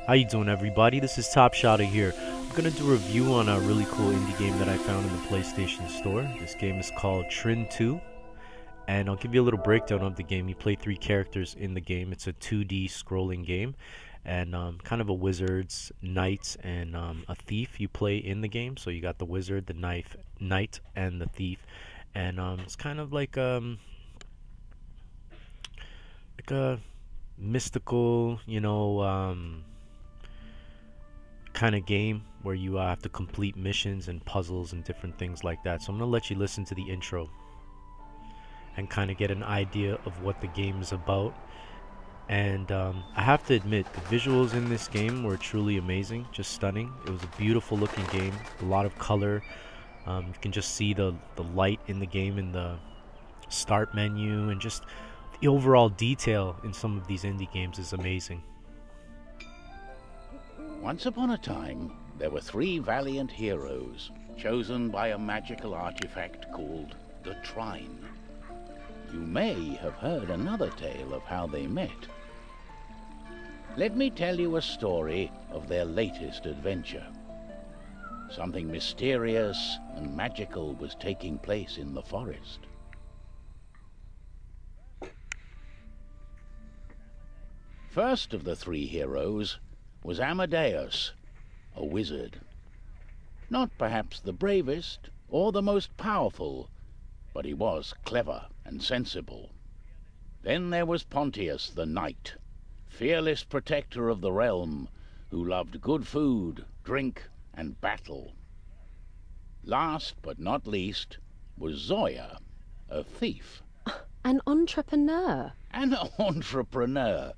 How you doing, everybody? This is ShoTTA here. I'm gonna do a review on a really cool indie game that I found in the PlayStation Store. This game is called Trine 2, and I'll give you a little breakdown of the game. You play 3 characters in the game. It's a 2D scrolling game, and kind of a wizard's, knight, and a thief you play in the game. So you got the wizard, the knight, and the thief, and it's kind of like a mystical, kind of game where you have to complete missions and puzzles and different things like that. So I'm gonna let you listen to the intro and kind of get an idea of what the game is about. And I have to admit, the visuals in this game were truly amazing, just stunning. It was a beautiful looking game, a lot of color. You can just see the light in the game in the start menu, and just the overall detail in some of these indie games is amazing. Once upon a time, there were 3 valiant heroes, chosen by a magical artifact called the Trine. You may have heard another tale of how they met. Let me tell you a story of their latest adventure. Something mysterious and magical was taking place in the forest. First of the 3 heroes was Amadeus, a wizard. Not perhaps the bravest or the most powerful, but he was clever and sensible. Then there was Pontius the knight, fearless protector of the realm, who loved good food, drink, and battle. Last but not least was Zoya, a thief. An entrepreneur. An entrepreneur.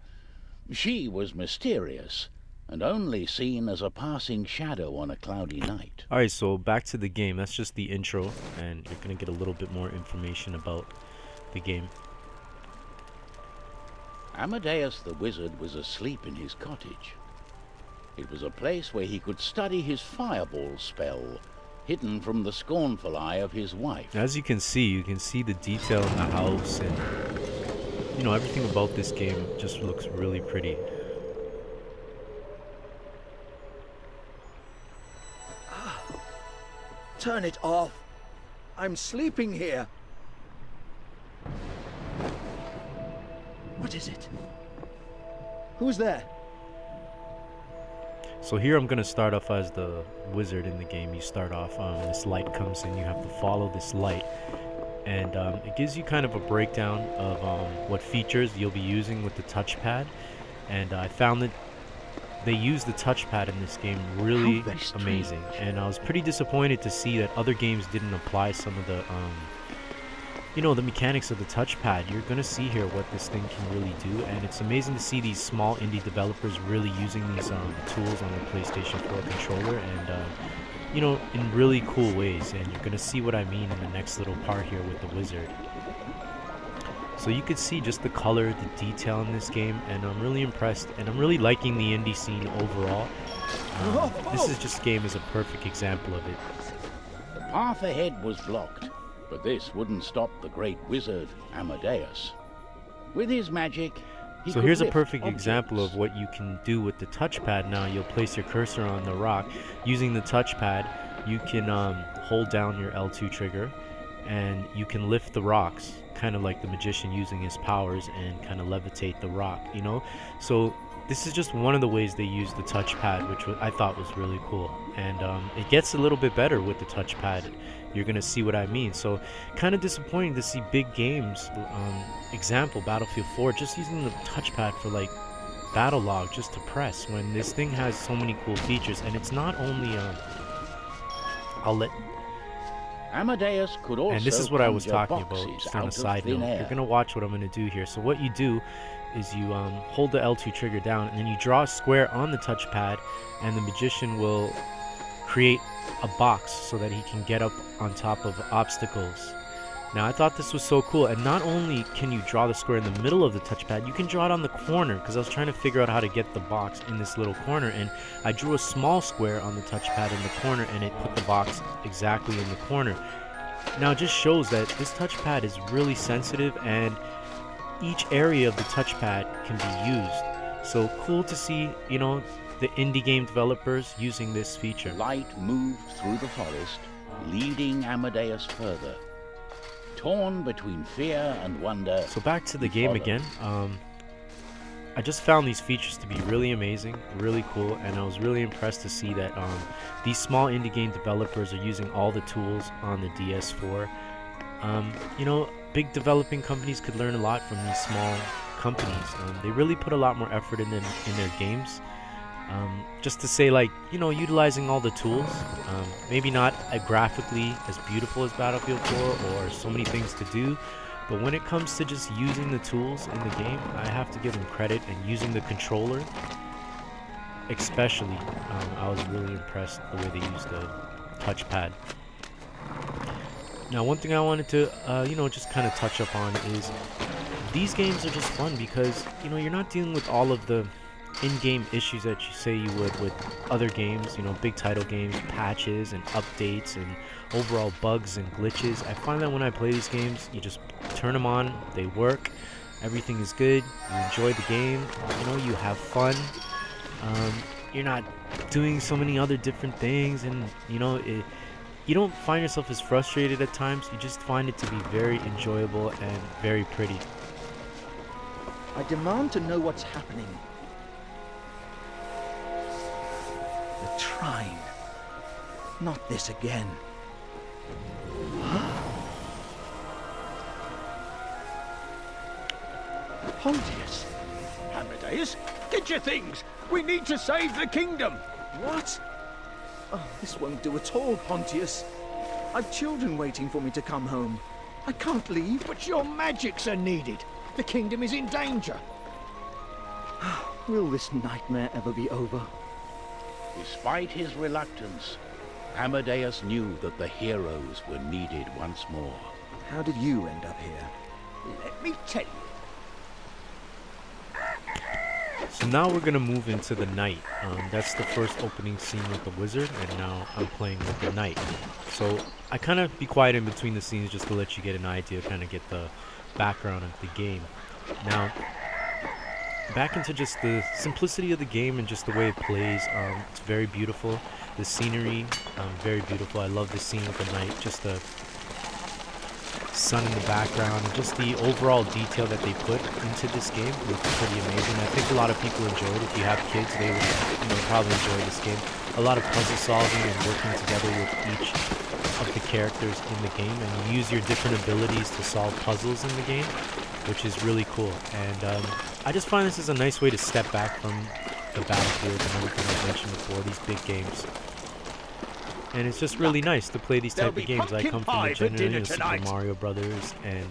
She was mysterious and only seen as a passing shadow on a cloudy night. Alright, so back to the game. That's just the intro, and you're going to get a little bit more information about the game. Amadeus the wizard was asleep in his cottage. It was a place where he could study his fireball spell, hidden from the scornful eye of his wife. As you can see the detail in the house, and everything about this game just looks really pretty. Turn it off. I'm sleeping here. What is it? Who's there? So here I'm going to start off as the wizard in the game. You start off, this light comes in, you have to follow this light. And it gives you kind of a breakdown of what features you'll be using with the touchpad. And I found that they use the touchpad in this game really amazing. And I was pretty disappointed to see that other games didn't apply some of the, the mechanics of the touchpad. You're going to see here what this thing can really do. And it's amazing to see these small indie developers really using these tools on the PlayStation 4 controller. And in really cool ways, and you're gonna see what I mean in the next little part here with the wizard. So you could see just the color, the detail in this game, and I'm really impressed, and I'm really liking the indie scene overall. This game is a perfect example of it. The path ahead was blocked, but this wouldn't stop the great wizard Amadeus. With his magic, so here's a perfect example of what you can do with the touchpad. Now you'll place your cursor on the rock. Using the touchpad, you can hold down your L2 trigger, and you can lift the rocks, kind of like the magician using his powers, and kind of levitate the rock, So this is just one of the ways they use the touchpad, which I thought was really cool. And it gets a little bit better with the touchpad. You're going to see what I mean. So kind of disappointing to see big games, example Battlefield 4, just using the touchpad for like battle log just to press, when this thing has so many cool features. And it's not only Amadeus could also, and this is what I was talking about, just on a side note. Air. You're going to watch what I'm going to do here. So what you do is you hold the L2 trigger down, and then you draw a square on the touchpad, and the magician will create a box so that he can get up on top of obstacles. Now I thought this was so cool, and not only can you draw the square in the middle of the touchpad, you can draw it on the corner, because I was trying to figure out how to get the box in this little corner, and I drew a small square on the touchpad in the corner, and it put the box exactly in the corner. Now it just shows that this touchpad is really sensitive, and each area of the touchpad can be used. So cool to see, the indie game developers using this feature. Light moved through the forest, leading Amadeus further. Torn between fear and wonder. So back to the he game followed. again. I just found these features to be really amazing, really cool, and I was really impressed to see that these small indie game developers are using all the tools on the DS4. You know, big developing companies could learn a lot from these small companies. They really put a lot more effort in their games. Just to say, like, you know, utilizing all the tools, maybe not graphically as beautiful as Battlefield 4 or so many things to do, but when it comes to just using the tools in the game, I have to give them credit. And using the controller especially, I was really impressed the way they used the touchpad. Now, one thing I wanted to you know, just kind of touch up on is these games are just fun because, you know, you're not dealing with all of the in-game issues that you say you would with other games, you know, big title games, patches and updates and overall bugs and glitches. I find that when I play these games, you just turn them on, they work, everything is good, you enjoy the game, you know, you have fun. You're not doing so many other different things, and you know, you don't find yourself as frustrated at times. You just find it to be very enjoyable and very pretty. I demand to know what's happening. The Trine. Not this again. Pontius. Amadeus, get your things. We need to save the kingdom. What? Oh, this won't do at all, Pontius. I've children waiting for me to come home. I can't leave. But your magics are needed. The kingdom is in danger. Will this nightmare ever be over? Despite his reluctance, Amadeus knew that the heroes were needed once more. How did you end up here? Let me tell you. So now we're gonna move into the knight. That's the first opening scene with the wizard, and now I'm playing with the knight. So I kind of be quiet in between the scenes just to let you get an idea, kind of get the background of the game. Now, back into just the simplicity of the game and just the way it plays. It's very beautiful. The scenery, very beautiful. I love this scene with the knight, just the sun in the background, and just the overall detail that they put into this game looks pretty amazing. I think a lot of people enjoy it. If you have kids, they would, you know, probably enjoy this game. A lot of puzzle solving and working together with each of the characters in the game, and you use your different abilities to solve puzzles in the game, which is really cool. And I just find this is a nice way to step back from the Battlefield and everything I mentioned before, these big games. And it's just really nice to play these type of games. I come from the generation of Super Mario Brothers and,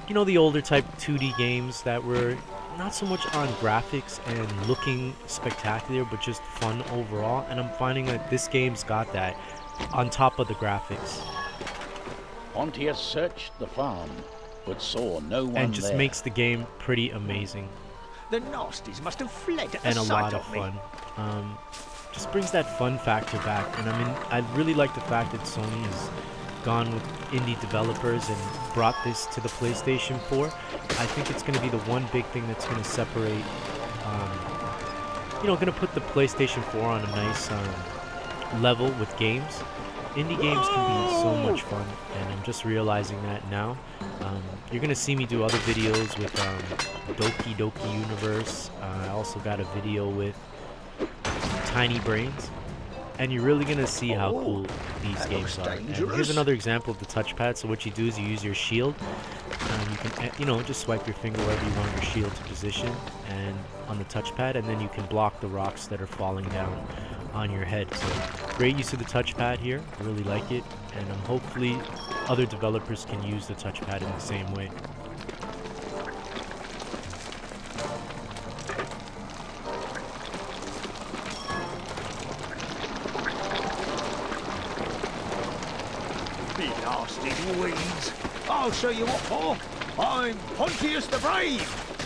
you know, the older type 2D games that were not so much on graphics and looking spectacular, but just fun overall. And I'm finding that this game's got that on top of the graphics. Pontius searched the farm, but saw no one And just there. makes the game pretty amazing. The nasties must have fled at And the a sight lot of of me. fun. Just brings that fun factor back. And I mean, I really like the fact that Sony has gone with indie developers and brought this to the PlayStation 4. I think it's going to be the one big thing that's going to separate, you know, going to put the PlayStation 4 on a nice level with games. Indie games can be so much fun, and I'm just realizing that now. You're going to see me do other videos with Doki Doki Universe. I also got a video with Tiny Brains, and you're really gonna see how cool these games are. And here's another example of the touchpad. So what you do is you use your shield, and you can, you know, just swipe your finger wherever you want your shield to position, and on the touchpad, and then you can block the rocks that are falling down on your head. So great use of the touchpad here. I really like it, and hopefully other developers can use the touchpad in the same way. Blasted weeds. I'll show you what for. I'm Pontius the Brave,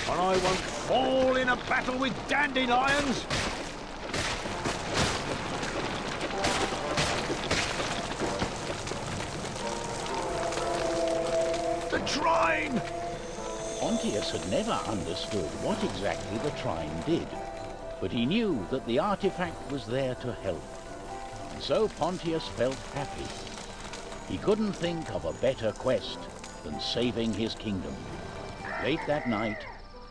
and I won't fall in a battle with dandelions. The Trine! Pontius had never understood what exactly the Trine did, but he knew that the artifact was there to help. And so Pontius felt happy. He couldn't think of a better quest than saving his kingdom. Late that night,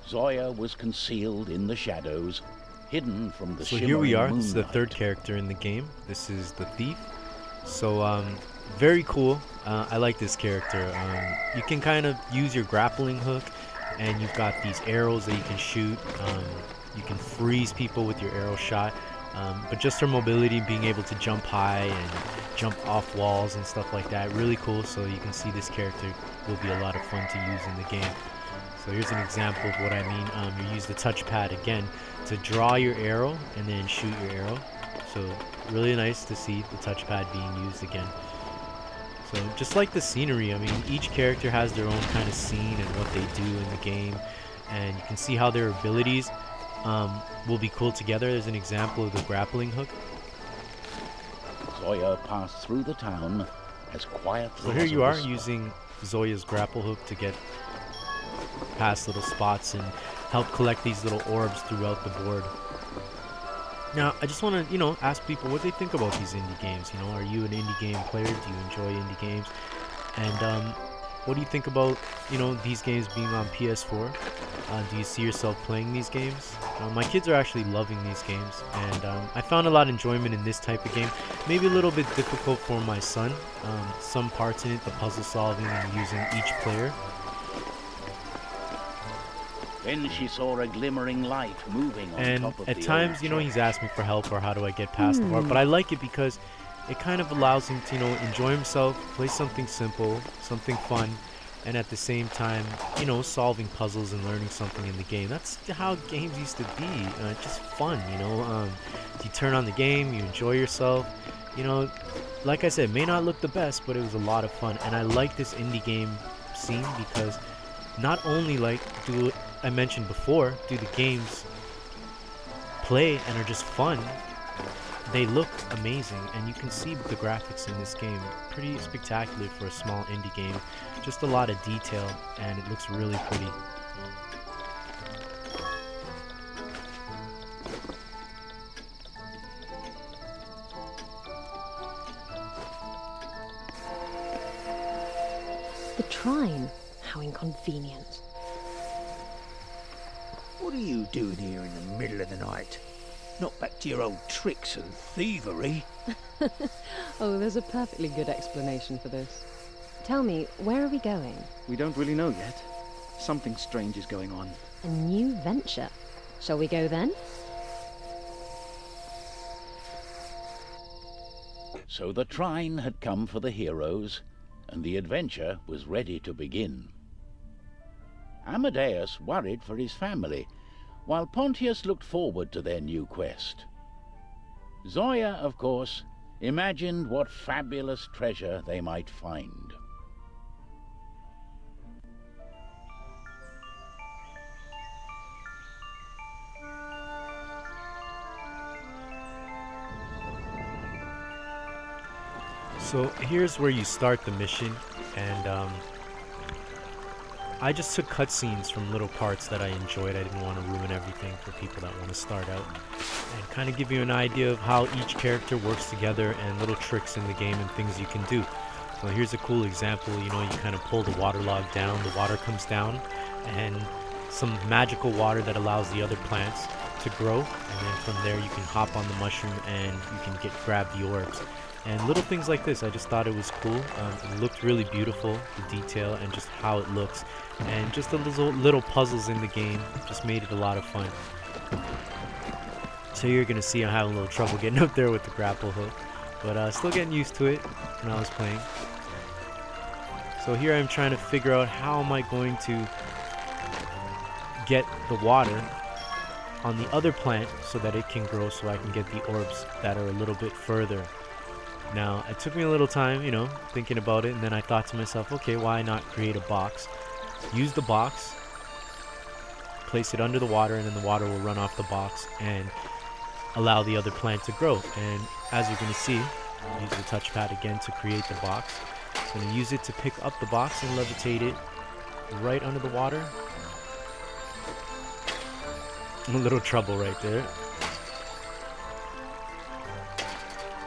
Zoya was concealed in the shadows, hidden from the So shimmering here we are. moonlight. This is the third character in the game. This is the thief. So very cool. I like this character. You can kind of use your grappling hook, and you've got these arrows that you can shoot. You can freeze people with your arrow shot. But just her mobility, being able to jump high and jump off walls and stuff like that, really cool. So you can see this character will be a lot of fun to use in the game. So here's an example of what I mean. You use the touchpad again to draw your arrow and then shoot your arrow. So really nice to see the touchpad being used again. So just like the scenery, I mean, each character has their own kind of scene and what they do in the game. And you can see how their abilities will be cool together. There's an example of the grappling hook. Zoya passed through the town as quietly So here as you a are whisper. using Zoya's grapple hook to get past little spots and help collect these little orbs throughout the board. Now, I just want to, ask people what they think about these indie games. Are you an indie game player? Do you enjoy indie games? And what do you think about, these games being on PS4? Do you see yourself playing these games? My kids are actually loving these games, and I found a lot of enjoyment in this type of game. Maybe a little bit difficult for my son. Some parts in it, the puzzle solving and using each player. Then she saw a glimmering light moving on And top of at the times, old he's chest. asked me for help or how do I get past the part. But I like it because it kind of allows him to, enjoy himself, play something simple, something fun, and at the same time, solving puzzles and learning something in the game. That's how games used to be. Just fun, You turn on the game, you enjoy yourself. Like I said, may not look the best, but it was a lot of fun. And I like this indie game scene because not only do I mentioned before, do the games play and are just fun, they look amazing, and you can see the graphics in this game pretty spectacular for a small indie game. Just a lot of detail, and it looks really pretty. The Trine. How inconvenient. What are you doing here in the middle of the night? Not back to your old tricks and thievery. Oh, there's a perfectly good explanation for this. Tell me, where are we going? We don't really know yet. Something strange is going on. A new venture. Shall we go then? So the Trine had come for the heroes, and the adventure was ready to begin. Amadeus worried for his family, while Pontius looked forward to their new quest. Zoya, of course, imagined what fabulous treasure they might find. So here's where you start the mission, and I just took cutscenes from little parts that I enjoyed. I didn't want to ruin everything for people that want to start out, and kind of give you an idea of how each character works together and little tricks in the game and things you can do. So here's a cool example. You kind of pull the water log down, the water comes down, and some magical water that allows the other plants to grow, and then from there you can hop on the mushroom and you can grab the orbs. And little things like this, I just thought it was cool. It looked really beautiful, the detail and just how it looks. And just the little puzzles in the game just made it a lot of fun. So you're going to see I'm having a little trouble getting up there with the grapple hook. But still getting used to it when I was playing. So here I'm trying to figure out how am I going to get the water on the other plant so that it can grow so I can get the orbs that are a little bit further. Now, it took me a little time, thinking about it, and then I thought to myself, okay, why not create a box? Use the box, place it under the water, and then the water will run off the box and allow the other plant to grow. And as you're going to see, I'll use the touchpad again to create the box. I'm going to use it to pick up the box and levitate it right under the water. A little trouble right there.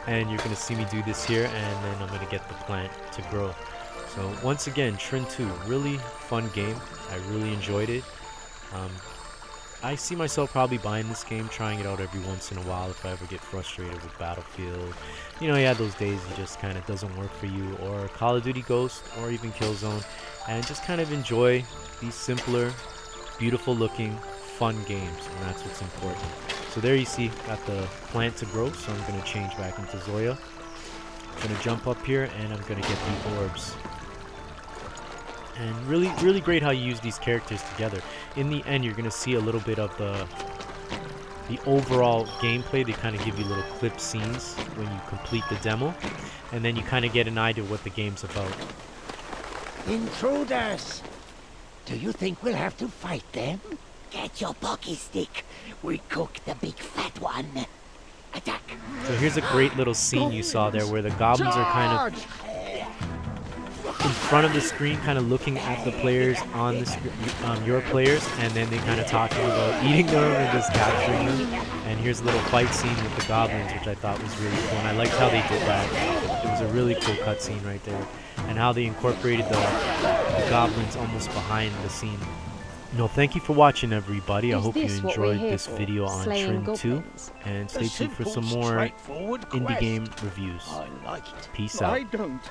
and you're gonna see me do this here, and then I'm gonna get the plant to grow. So once again, Trine 2, really fun game. I really enjoyed it. I see myself probably buying this game, trying it out every once in a while if I ever get frustrated with Battlefield. You know, you have those days it just kind of doesn't work for you, or Call of Duty Ghost, or even Killzone, and just kind of enjoy these simpler, beautiful looking, fun games, and that's what's important. So there you see, got the plant to grow, so I'm going to change back into Zoya. I'm going to jump up here, and I'm going to get the orbs. And really great how you use these characters together. In the end, you're going to see a little bit of the overall gameplay. They kind of give you little clip scenes when you complete the demo, and then you kind of get an idea of what the game's about. Intruders! Do you think we'll have to fight them? Get your pocky stick. We cooked the big fat one. Attack! So here's a great little scene you saw there where the goblins are kind of in front of the screen, kind of looking at the players on the screen, your players, and then they kind of talking about eating them and just capturing them. And here's a little fight scene with the goblins, which I thought was really cool, and I liked how they did that. It was a really cool cutscene right there, and how they incorporated the goblins almost behind the scene. No, thank you for watching, everybody. I hope you enjoyed this video on Trine 2, and stay tuned for some more indie game reviews. I like it. Peace out. I don't.